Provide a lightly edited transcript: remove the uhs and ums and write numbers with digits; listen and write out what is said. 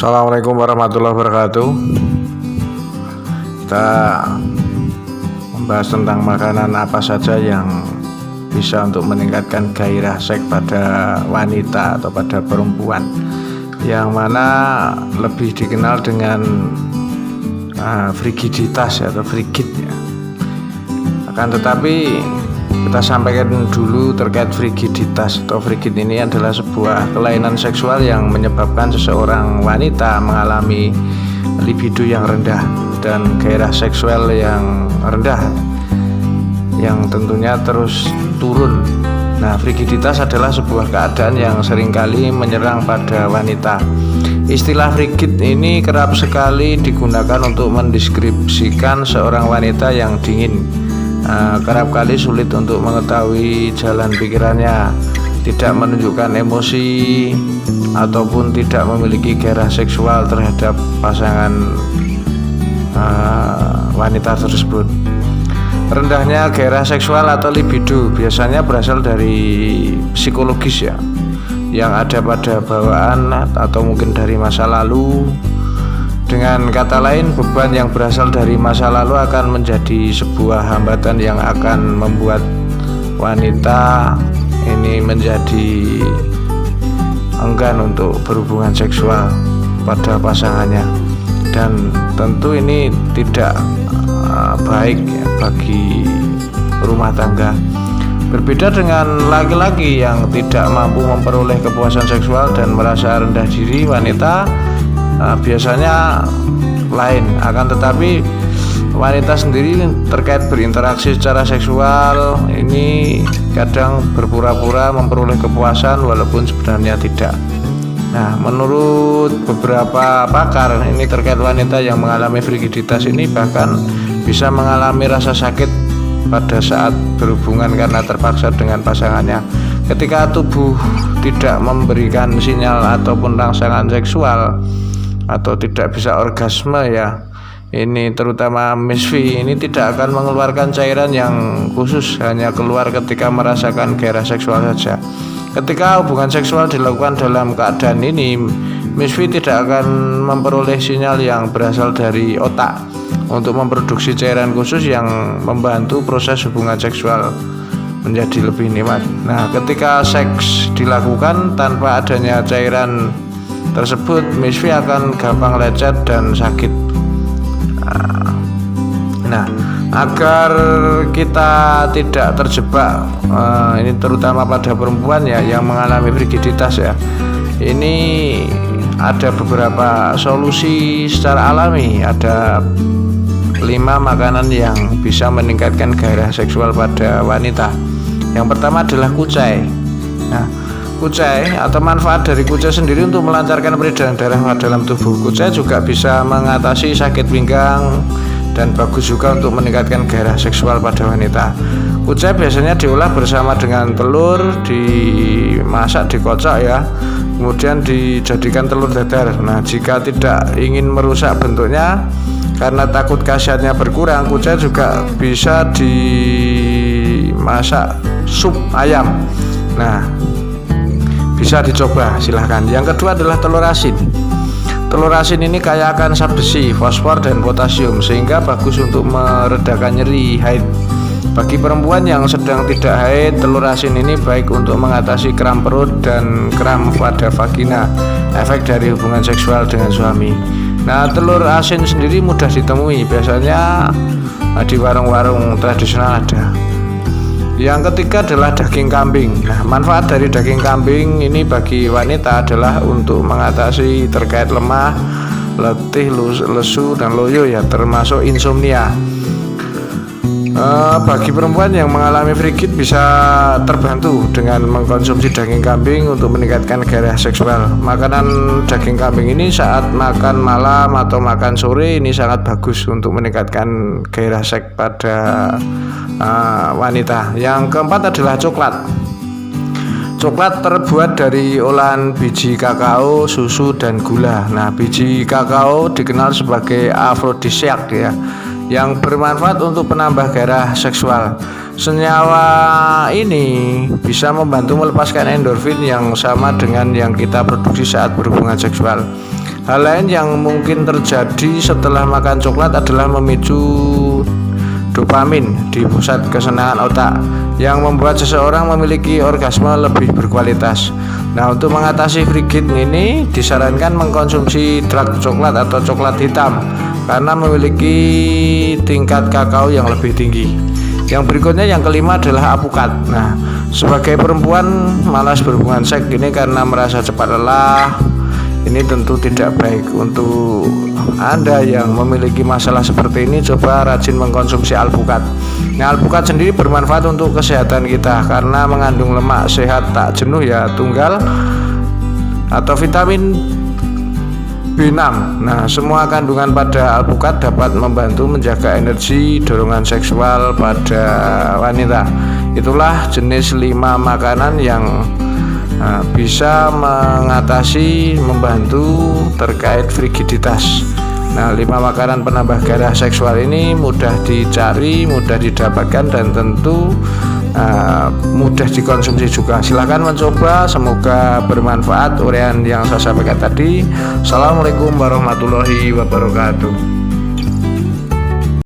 Assalamualaikum warahmatullahi wabarakatuh. Kita membahas tentang makanan apa saja yang bisa untuk meningkatkan gairah seks pada wanita atau pada perempuan, yang mana lebih dikenal dengan frigiditas atau frigid ya. Akan tetapi kita sampaikan dulu terkait frigiditas atau frigid ini adalah sebuah kelainan seksual yang menyebabkan seseorang wanita mengalami libido yang rendah dan gairah seksual yang rendah, yang tentunya terus turun. Nah, frigiditas adalah sebuah keadaan yang seringkali menyerang pada wanita. Istilah frigid ini kerap sekali digunakan untuk mendeskripsikan seorang wanita yang dingin, kerap kali sulit untuk mengetahui jalan pikirannya, tidak menunjukkan emosi, ataupun tidak memiliki gairah seksual terhadap pasangan wanita tersebut. Rendahnya gairah seksual atau libido biasanya berasal dari psikologis ya, yang ada pada bawaan atau mungkin dari masa lalu. Dengan kata lain, beban yang berasal dari masa lalu akan menjadi sebuah hambatan yang akan membuat wanita ini menjadi enggan untuk berhubungan seksual pada pasangannya, dan tentu ini tidak baik ya bagi rumah tangga. Berbeda dengan laki-laki yang tidak mampu memperoleh kepuasan seksual dan merasa rendah diri, wanita biasanya lain. Akan tetapi wanita sendiri terkait berinteraksi secara seksual ini kadang berpura-pura memperoleh kepuasan walaupun sebenarnya tidak. Nah, menurut beberapa pakar ini terkait wanita yang mengalami frigiditas ini bahkan bisa mengalami rasa sakit pada saat berhubungan karena terpaksa dengan pasangannya. Ketika tubuh tidak memberikan sinyal ataupun rangsangan seksual atau tidak bisa orgasme ya, ini terutama Miss V ini tidak akan mengeluarkan cairan yang khusus, hanya keluar ketika merasakan gairah seksual saja. Ketika hubungan seksual dilakukan dalam keadaan ini, Miss V tidak akan memperoleh sinyal yang berasal dari otak untuk memproduksi cairan khusus yang membantu proses hubungan seksual menjadi lebih nikmat. Nah, ketika seks dilakukan tanpa adanya cairan tersebut, Miss V akan gampang lecet dan sakit. Nah, agar kita tidak terjebak ini terutama pada perempuan ya yang mengalami frigiditas ya, ini ada beberapa solusi secara alami. Ada 5 makanan yang bisa meningkatkan gairah seksual pada wanita. Yang pertama adalah kucai. Nah, kucai atau manfaat dari kucai sendiri untuk melancarkan peredaran darah dalam tubuh. Kucai juga bisa mengatasi sakit pinggang dan bagus juga untuk meningkatkan gairah seksual pada wanita. Kucai biasanya diolah bersama dengan telur, dimasak, dikocok ya, kemudian dijadikan telur dadar. Nah, jika tidak ingin merusak bentuknya karena takut khasiatnya berkurang, kucai juga bisa dimasak sup ayam. Nah, bisa dicoba, silahkan. Yang kedua adalah telur asin. Telur asin ini kaya akan zat besi, fosfor, dan potasium, sehingga bagus untuk meredakan nyeri haid. Bagi perempuan yang sedang tidak haid, telur asin ini baik untuk mengatasi kram perut dan kram pada vagina, efek dari hubungan seksual dengan suami. Nah, telur asin sendiri mudah ditemui, biasanya di warung-warung tradisional ada. Yang ketiga adalah daging kambing. Nah, manfaat dari daging kambing ini bagi wanita adalah untuk mengatasi terkait lemah, letih, lesu, dan loyo ya, termasuk insomnia. Bagi perempuan yang mengalami frigid bisa terbantu dengan mengkonsumsi daging kambing untuk meningkatkan gairah seksual. Makanan daging kambing ini saat makan malam atau makan sore ini sangat bagus untuk meningkatkan gairah seks pada wanita. Yang keempat adalah coklat. Coklat terbuat dari olahan biji kakao, susu, dan gula. Nah, biji kakao dikenal sebagai afrodisiak ya, yang bermanfaat untuk penambah gairah seksual. Senyawa ini bisa membantu melepaskan endorfin yang sama dengan yang kita produksi saat berhubungan seksual. Hal lain yang mungkin terjadi setelah makan coklat adalah memicu dopamin di pusat kesenangan otak yang membuat seseorang memiliki orgasme lebih berkualitas. Nah, untuk mengatasi frigid ini disarankan mengkonsumsi dark coklat atau coklat hitam karena memiliki tingkat kakao yang lebih tinggi. Yang berikutnya, yang kelima adalah apukat. Nah, sebagai perempuan malas berhubungan seks ini karena merasa cepat lelah, ini tentu tidak baik. Untuk Anda yang memiliki masalah seperti ini, coba rajin mengkonsumsi alpukat. Nah, alpukat sendiri bermanfaat untuk kesehatan kita karena mengandung lemak sehat tak jenuh ya tunggal atau vitamin B6. Nah, semua kandungan pada alpukat dapat membantu menjaga energi dorongan seksual pada wanita. Itulah jenis 5 makanan yang bisa mengatasi, membantu terkait frigiditas. Nah, 5 makanan penambah gairah seksual ini mudah dicari, mudah didapatkan, dan tentu mudah dikonsumsi juga. Silahkan mencoba, semoga bermanfaat uraian yang saya sampaikan tadi. Assalamualaikum warahmatullahi wabarakatuh.